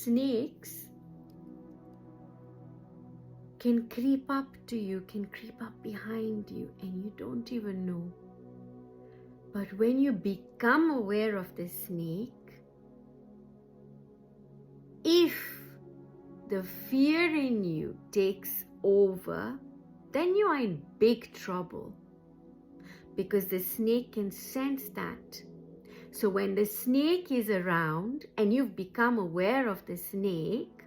snakes can creep up to you, can creep up behind you, and you don't even know. But when you become aware of the snake, if the fear in you takes over, then you are in big trouble, because the snake can sense that. So when the snake is around and you've become aware of the snake,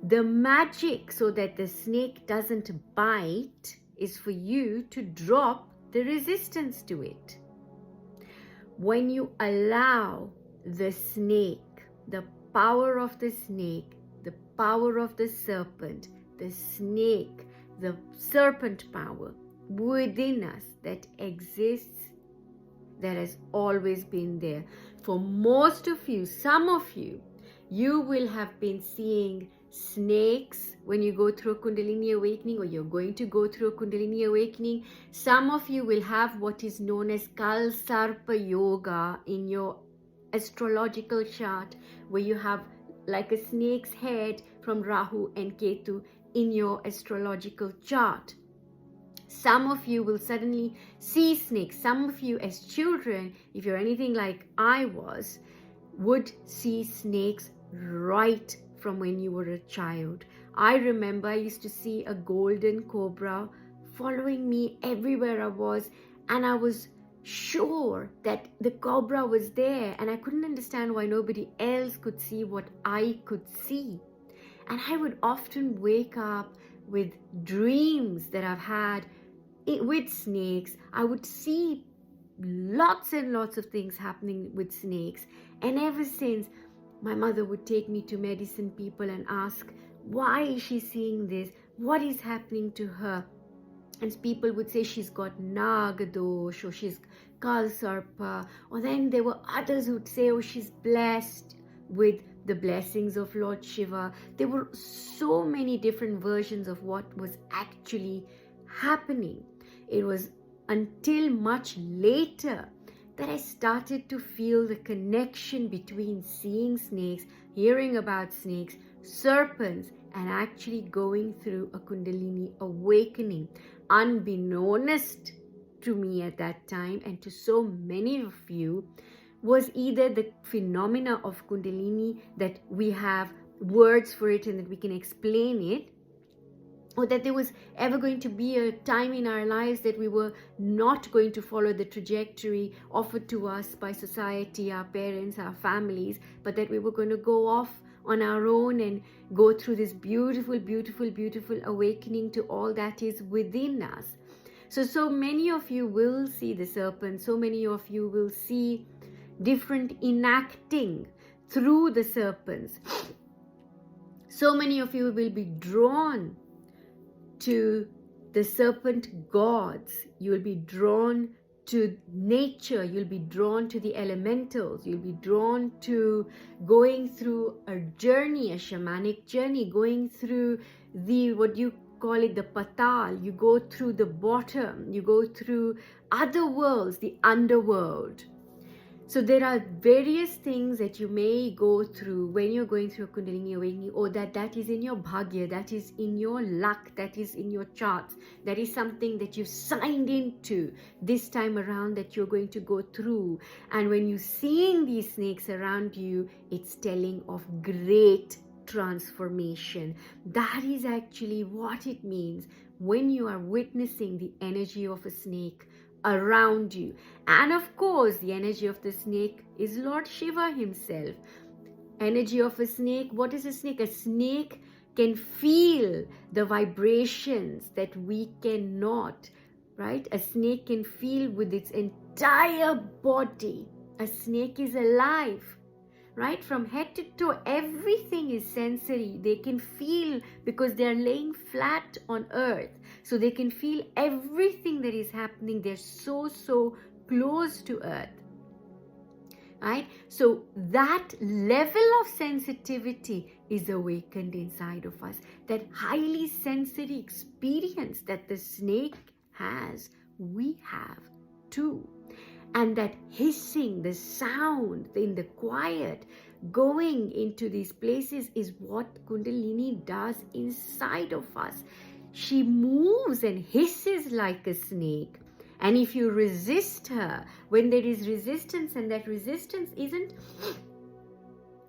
the magic so that the snake doesn't bite is for you to drop the resistance to it. When you allow the snake, the power of the snake, the power of the serpent, the snake, the serpent power within us that exists, that has always been there. For most of you, some of you, you will have been seeing snakes when you go through a Kundalini awakening, or you're going to go through a Kundalini awakening. Some of you will have what is known as kaal, sarp yoga in your astrological chart, where you have like a snake's head from Rahu and Ketu in your astrological chart. Some of you will suddenly see snakes. Some of you as children, if you're anything like I was, would see snakes right from when you were a child. I remember I used to see a golden cobra following me everywhere I was, and I was sure that the cobra was there, and I couldn't understand why nobody else could see what I could see. And I would often wake up with dreams that I've had with snakes. I would see lots and lots of things happening with snakes, and ever since, my mother would take me to medicine people and ask, why is she seeing this? What is happening to her? And people would say she's got naga dosha, or she's kaal sarp. Or then there were others who would say, oh, she's blessed with the blessings of Lord Shiva. There were so many different versions of what was actually happening. It was until much later that I started to feel the connection between seeing snakes, hearing about snakes, serpents, and actually going through a Kundalini awakening. Unbeknownst to me at that time, and to so many of you, was either the phenomena of Kundalini, that we have words for it and that we can explain it, or that there was ever going to be a time in our lives that we were not going to follow the trajectory offered to us by society, our parents, our families, but that we were going to go off on our own and go through this beautiful, beautiful, beautiful awakening to all that is within us. So many of you will see the serpent, so many of you will see different enacting through the serpents. So many of you will be drawn to the serpent gods. You will be drawn to nature. You'll be drawn to the elementals. You'll be drawn to going through a journey, a shamanic journey, going through the, what you call it, the patal. You go through the bottom. You go through other worlds, the underworld. So there are various things that you may go through when you're going through a Kundalini awakening, or that is in your bhagya, that is in your luck, that is in your charts, that is something that you've signed into this time around that you're going to go through. And when you're seeing these snakes around you, it's telling of great transformation. That is actually what it means when you are witnessing the energy of a snake around you. And of course, the energy of the snake is Lord Shiva himself. Energy of a snake. What is a snake? A snake can feel the vibrations that we cannot, right? A snake can feel with its entire body. A snake is alive, right? From head to toe, everything is sensory. They can feel because they are laying flat on earth. So they can feel everything that is happening. They're so close to earth, right? So that level of sensitivity is awakened inside of us. That highly sensory experience that the snake has, we have too. And that hissing, the sound in the quiet, going into these places is what Kundalini does inside of us. She moves and hisses like a snake. And if you resist her, when there is resistance, and that resistance isn't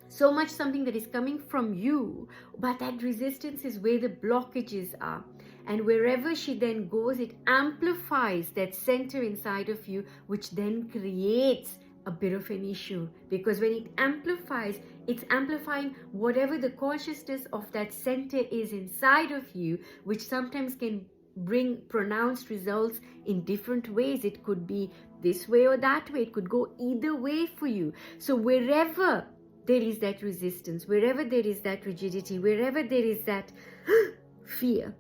so much something that is coming from you, but that resistance is where the blockages are. And wherever she then goes, it amplifies that center inside of you, which then creates a bit of an issue. Because when it amplifies, it's amplifying whatever the consciousness of that center is inside of you, which sometimes can bring pronounced results in different ways. It could be this way or that way. It could go either way for you. So wherever there is that resistance, wherever there is that rigidity, wherever there is that fear,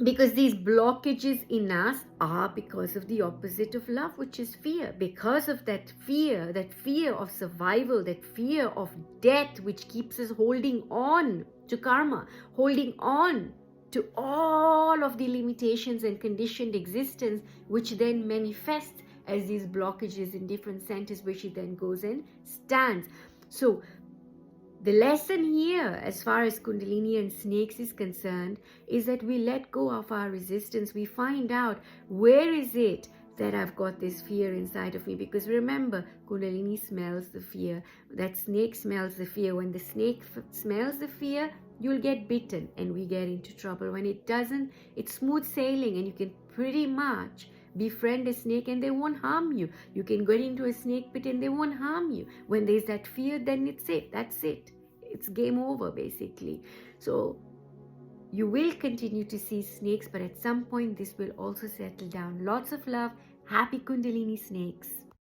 because these blockages in us are because of the opposite of love, which is fear. Because of that fear of survival, that fear of death, which keeps us holding on to karma, holding on to all of the limitations and conditioned existence, which then manifests as these blockages in different centers, where she then goes and stands. So the lesson here, as far as Kundalini and snakes is concerned, is that we let go of our resistance. We find out, where is it that I've got this fear inside of me? Because remember, Kundalini smells the fear. That snake smells the fear. When the snake smells the fear, you'll get bitten and we get into trouble. When it doesn't, it's smooth sailing, and you can pretty much befriend a snake and they won't harm you. You can get into a snake pit and they won't harm you. When there's that fear, then it's it. That's it. It's game over, basically. So you will continue to see snakes, but at some point this will also settle down. Lots of love. Happy Kundalini snakes.